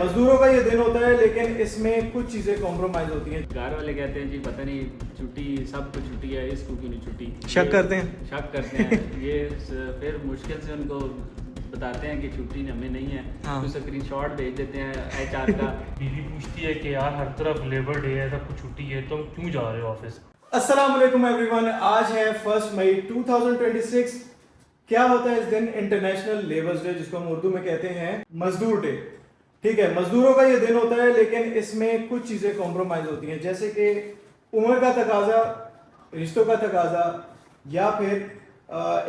मजदूरों का ये दिन होता है, लेकिन इसमें कुछ चीज़ें कॉम्प्रोमाइज़ होती हैं। घर वाले कहते हैं जी पता नहीं छुट्टी सबको छुट्टी है, इसको क्यों नहीं छुट्टी। शक करते हैं। शक करते हैं ये फिर मुश्किल से उनको बताते हैं कि छुट्टी हमें नहीं है। हाँ। तो स्क्रीनशॉट भेज देते हैं HR का। बीवी पूछती है कि यार हर तरफ लेबर डे है, सबको छुट्टी है, तुम क्यों जा रहे हो ऑफिस? अस्सलाम वालेकुम एवरीवन। आज है 1 मई 2026। क्या होता है इस दिन? इंटरनेशनल लेबर्स डे, जिसको हम उर्दू में कहते हैं मजदूर डे। ठीक है, मजदूरों का ये दिन होता है, लेकिन इसमें कुछ चीज़ें कॉम्प्रोमाइज़ होती हैं, जैसे कि उम्र का तकाजा, रिश्तों का तकाजा, या फिर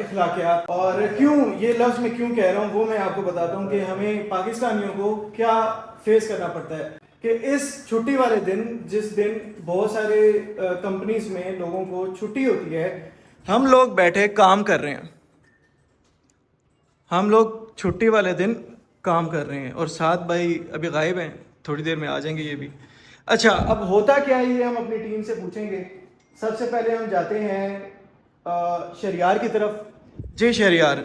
इखलाकियात। और क्यों ये लफ्ज़ मैं क्यों कह रहा हूँ वो मैं आपको बताता हूँ कि हमें पाकिस्तानियों को क्या फेस करना पड़ता है कि इस छुट्टी वाले दिन, जिस दिन बहुत सारे कंपनीज में लोगों को छुट्टी होती है, हम लोग बैठे काम कर रहे हैं। हम लोग छुट्टी वाले दिन काम कर रहे हैं और साथ भाई अभी गायब हैं, थोड़ी देर में आ जाएंगे ये भी। अच्छा, अब होता क्या है ये हम अपनी टीम से पूछेंगे। सबसे पहले हम जाते हैं शहरियार की तरफ। जी शहरियार,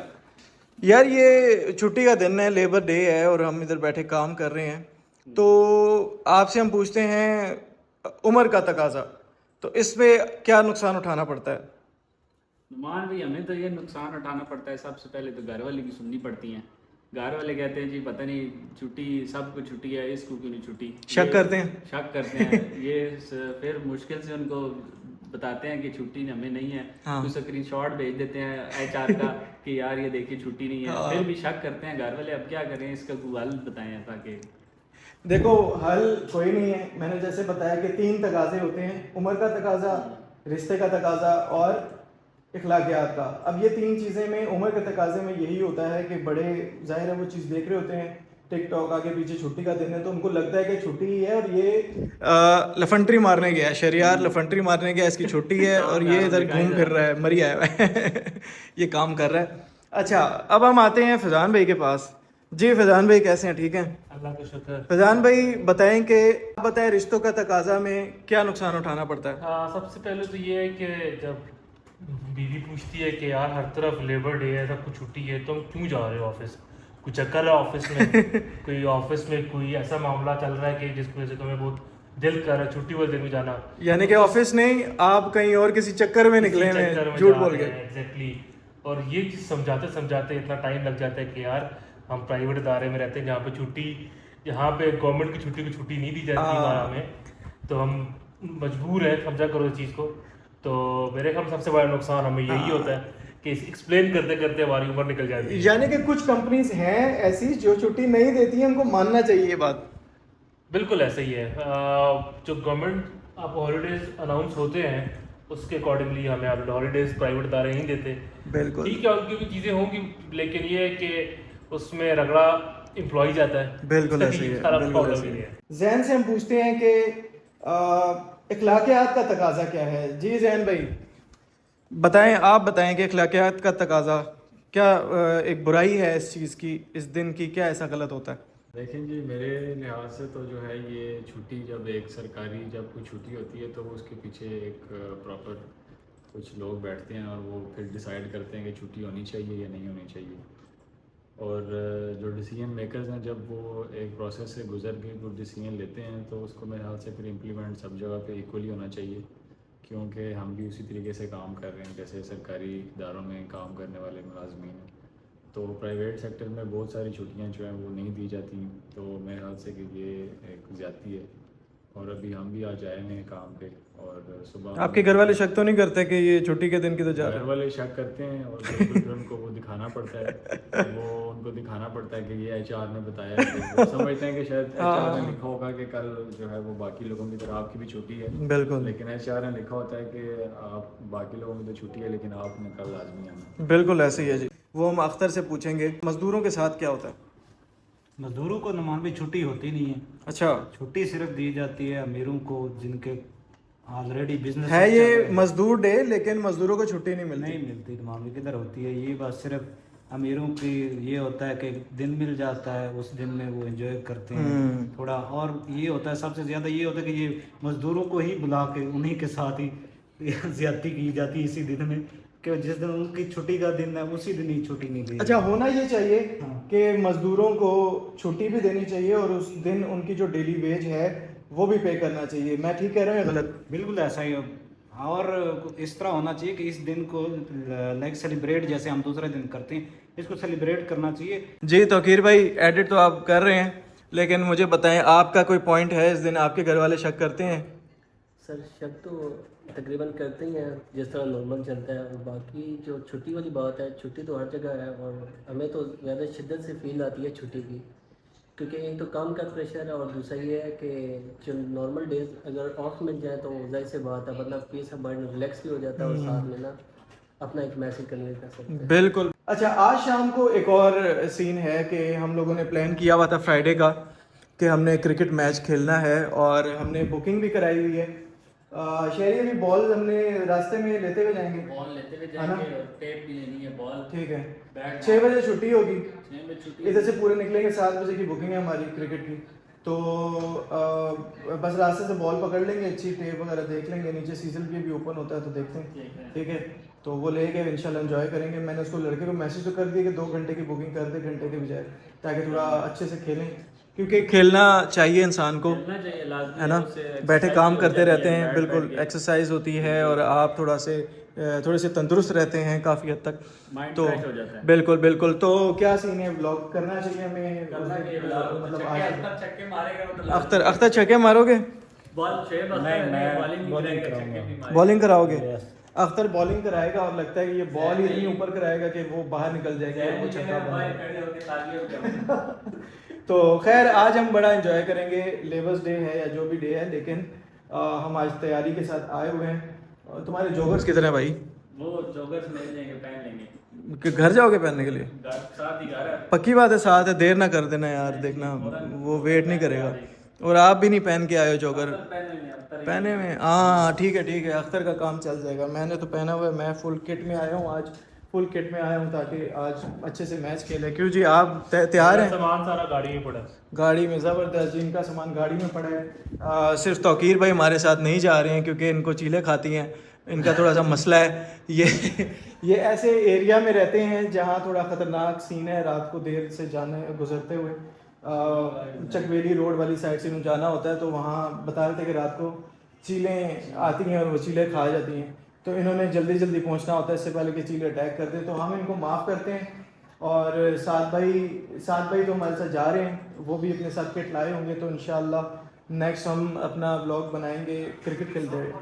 यार ये छुट्टी का दिन है, लेबर डे है और हम इधर बैठे काम कर रहे हैं, तो आपसे हम पूछते हैं उम्र का तकाजा, तो इसमें क्या नुकसान उठाना पड़ता है? नुमान भी हमें तो ये नुकसान उठाना पड़ता है। सबसे पहले तो घर वाले की सुननी पड़ती हैं। घर वाले कहते हैं जी पता नहीं छुट्टी सबको छुट्टी है, इसको क्यों नहीं छुट्टी। शक करते हैं। शक करते हैं ये फिर मुश्किल से उनको बताते हैं कि छुट्टी हमें नहीं है। हाँ। तो स्क्रीनशॉट भेज देते हैं HR का कि यार ये देखिए छुट्टी नहीं है। हाँ। फिर भी शक करते हैं घर वाले। अब क्या करें, इसका कोई हल बताएं ताकि। देखो, हल कोई नहीं है। मैंने जैसे बताया कि 3 तकाजे होते हैं, उम्र का तकाजा, रिश्ते का तकाजा और इखलाकियात का। अब ये 3 चीज़ें में, उम्र के तकाजे में यही होता है कि बड़े ज़ाहिर है वो चीज़ देख रहे होते हैं, टिकटॉक आगे पीछे छुट्टी का दिन है, तो उनको लगता है कि छुट्टी ही है और ये लफंट्री मारने गया है, शहरियार लफंट्री मारने गया, इसकी छुट्टी है और ये इधर घूम फिर रहा है, मरी आया है ये काम कर रहा है। अच्छा, अब हम आते हैं फैजान भाई के पास। जी फैजान भाई, कैसे हैं? ठीक हैं? अल्लाह का शुक्र। फैजान भाई बताएं कि आप बताएं रिश्तों का तकाजा में क्या नुकसान उठाना पड़ता है? सबसे पहले तो ये है कि जब बीवी पूछती है कि यार हर तरफ लेबर डे है, सबको छुट्टी है, तुम क्यों जा रहे हो ऑफिस? कुछ चक्कर है ऑफिस में? कोई ऑफिस में कोई ऐसा मामला चल रहा है कि जिसकी वजह से तुम्हें बहुत दिल कर रहा है छुट्टी वाले दिन भी जाना? यानी कि ऑफिस नहीं, आप कहीं और किसी चक्कर में निकले हैं, झूठ बोल गए। एग्जैक्टली। और ये चीज़ समझाते समझाते इतना टाइम लग जाता है कि यार हम प्राइवेट इदारे में रहते हैं जहाँ पे छुट्टी, यहाँ पे गवर्नमेंट की छुट्टी को छुट्टी नहीं दी जाती हमारा में, तो हम मजबूर है समझा करो इस चीज़ को। तो मेरे ख्याल में सबसे बड़ा नुकसान हमें यही होता है कि एक्सप्लेन करते करते हमारी उम्र निकल जाती है। यानी कि कुछ कंपनीज हैं ऐसी जो छुट्टी नहीं देती हैं, उनको मानना चाहिए ये बात। बिल्कुल ऐसा ही है। जो गवर्नमेंट आप हॉलीडेज अनाउंस होते हैं उसके अकॉर्डिंगली हमें अब हॉलीडेज प्राइवेट इदारे नहीं देते। बिल्कुल ठीक है, उनकी भी चीज़ें होंगी, लेकिन ये है कि उसमें रगड़ा एम्प्लॉय जाता है। बिल्कुल ऐसे ही है, सारा बिल्कुल प्रॉब्लम ऐसे ही ये है। है। जैन से हम पूछते हैं कि इखलाकियात का तकाजा क्या है। जी जैन भाई बताएं, आप बताएं कि इखलाकियात का तकाजा क्या एक बुराई है इस चीज़ की, इस दिन की, क्या ऐसा गलत होता है? देखें जी, मेरे लिहाज से तो जो है ये छुट्टी, जब एक सरकारी जब कोई छुट्टी होती है तो उसके पीछे एक प्रॉपर कुछ लोग बैठते हैं और वो फिर डिसाइड करते हैं कि छुट्टी होनी चाहिए या नहीं होनी चाहिए। और जो डिसीजन मेकर्स हैं, जब वो एक प्रोसेस से गुजर के कुछ डिसीजन लेते हैं तो उसको मेरे ख्याल से फिर इम्प्लीमेंट सब जगह पे इक्वली होना चाहिए, क्योंकि हम भी उसी तरीके से काम कर रहे हैं जैसे सरकारी इदारों में काम करने वाले मुलाजमीन हैं। तो प्राइवेट सेक्टर में बहुत सारी छुट्टियां जो हैं वो नहीं दी जाती, तो मेरे ख्याल से कि ये एक ज़्यादती है। और अभी हम भी आज आए हैं काम पे और सुबह आपके घर वाले शक तो नहीं करते कि ये छुट्टी के दिन की तो जा रहे घर वाले शक करते हैं और बिल्कुल फिर उनको वो दिखाना पड़ता है वो उनको दिखाना पड़ता है कि ये HR ने बताया है। वो समझते हैं कि शायद HR ने लिखा होगा कि कल जो है वो बाकी लोगों की तरह आपकी भी छुट्टी है, बिल्कुल लेकिन HR ने लिखा होता है कि आप बाकी लोगों की तो छुट्टी है लेकिन आपने कल लाजमी आना। बिल्कुल ऐसे ही है जी। वो हम अख्तर से पूछेंगे मजदूरों के साथ क्या होता है। मजदूरों को नुमान भी छुट्टी होती नहीं है। अच्छा, छुट्टी सिर्फ दी जाती है अमीरों को जिनके ऑलरेडी बिजनेस है ये मजदूर डे, लेकिन मजदूरों को छुट्टी नहीं मिलती। नहीं मिलती। नुमान भी किधर होती है? ये बात सिर्फ अमीरों की ये होता है कि दिन मिल जाता है, उस दिन में वो एंजॉय करते हैं थोड़ा। और ये होता है सबसे ज़्यादा ये होता है कि ये मजदूरों को ही बुला के उन्हीं के साथ ही ज्यादती की जाती है इसी दिन में कि जिस दिन उनकी छुट्टी का दिन है उसी दिन ही छुट्टी नहीं दी। अच्छा, होना ये चाहिए हाँ। कि मजदूरों को छुट्टी भी देनी चाहिए और उस दिन उनकी जो डेली वेज है वो भी पे करना चाहिए। मैं ठीक कह रहा हूँ या गलत? बिल्कुल ऐसा ही हो। और इस तरह होना चाहिए कि इस दिन को लाइक सेलिब्रेट जैसे हम दूसरे दिन करते हैं, इसको सेलिब्रेट करना चाहिए। जी तौकीर भाई, एडिट तो आप कर रहे हैं, लेकिन मुझे बताएं आपका कोई पॉइंट है इस दिन? आपके घर वाले शक करते हैं? सर शक तो तकरीबन करते ही हैं जिस तरह नॉर्मल चलता है। और बाकी जो छुट्टी वाली बात है, छुट्टी तो हर जगह है और हमें तो ज़्यादा शिद्दत से फील आती है छुट्टी की, क्योंकि एक तो काम का प्रेशर है और दूसरा ये है कि जो नॉर्मल डेज अगर ऑफ मिल जाए तो जाहिर सी बात है बंदा पीस ऑफ माइंड रिलैक्स भी हो जाता है और साथ में ना अपना एक मैसेज कन्वे कर सकते हैं। बिल्कुल। अच्छा, आज शाम को एक और सीन है कि हम लोगों ने प्लान किया हुआ था फ्राइडे का कि हमने क्रिकेट मैच खेलना है और हमने बुकिंग भी कराई हुई है। शहरी अभी बॉल हमने रास्ते में लेते हुए जाएंगे, बॉल लेते हुए है ना? जाएंगे और टेप भी लेनी है बॉल। ठीक है, बैट 6 बजे छुट्टी होगी, 6 बजे छुट्टी। इधर से पूरे निकलेंगे, 7 बजे की बुकिंग है हमारी क्रिकेट की। तो बस रास्ते से बॉल पकड़ लेंगे, अच्छी टेप वगैरह देख लेंगे, नीचे सीजन भी ओपन होता है तो देखते हैं। ठीक है, तो वो लेके इंशाल्लाह एंजॉय करेंगे। मैंने उसको लड़के को मैसेज तो कर दिया कि 2 घंटे की बुकिंग कर दे, घंटे के बजाय, ताकि थोड़ा अच्छे से खेलें, क्योंकि खेलना चाहिए इंसान को, खेलना चाहिए लाजमी है ना? उससे बैठे exercise काम हो करते जाती रहते है, हैं, बैठ बिल्कुल बैठ के। एक्सरसाइज होती है और आप थोड़े से तंदुरुस्त रहते हैं काफ़ी हद तक, माइंड तो फ्रेश हो जाता है। बिल्कुल बिल्कुल। तो क्या सीन है, व्लॉग करना चाहिए हमें? करना चाहिए ब्लॉग, मतलब छक्के आज अख्तर छक्के मारेगा मतलब अख्तर छक्के मारोगे? बॉल 6 बॉलिंग bowling करेगा, कराऊंगा। छक्के नहीं मारेगा। बॉलिंग कराओगे? Yes. अख्तर बॉलिंग कराएगा और लगता है कि ये बॉल ही इतनी ऊपर कराएगा कि वो बाहर निकल जाएगी और वो छक्का बन भाई जाएगा। खड़े होके तालियां बजाओ। तो खैर, आज हम बड़ा एंजॉय करेंगे, लेबर्स डे है या जो भी डे है, लेकिन हम आज तैयारी के साथ आए हुए हैं। तुम्हारे जॉगर्स किधर हैं भाई? वो जॉगर्स मिल जाएंगे, पहन लेंगे। कि घर जाओगे पहनने के लिए? घर साथ ही घर है। पक्की बात है, साथ है, देर ना कर देना यार, देखना वो वेट नहीं करेगा। और आप भी नहीं पहन के आए हो जॉगर? पहने में, हाँ ठीक है, अख्तर का काम चल जाएगा। मैंने तो पहना हुआ है, मैं फुल किट में आया हूँ आज, फुल किट में आया हूँ ताकि आज अच्छे से मैच खेले। क्यों जी, आप तैयार हैं? सामान सारा गाड़ी में पड़ा है। गाड़ी में, ज़बरदस्त, जिनका सामान गाड़ी में पड़ा है। सिर्फ तौकीर भाई हमारे साथ नहीं जा रहे हैं क्योंकि इनको चीलें खाती हैं, इनका थोड़ा सा मसला है। ये ऐसे एरिया में रहते हैं जहाँ थोड़ा ख़तरनाक सीन है, रात को देर से जाने गुजरते हुए चकवेली रोड वाली साइड से जाना होता है, तो वहाँ बता रहे थे कि रात को चीलें आती हैं और वो चीलें खा जाती हैं, तो इन्होंने जल्दी जल्दी पहुँचना होता है इससे पहले कि चीलें अटैक कर दें। तो हम इनको माफ़ करते हैं। और सात भाई तो हमारे साथ जा रहे हैं, वो भी अपने साथ किट लाए होंगे, तो इंशाल्लाह नेक्स्ट हम अपना व्लॉग बनाएंगे क्रिकेट खेलते हुए।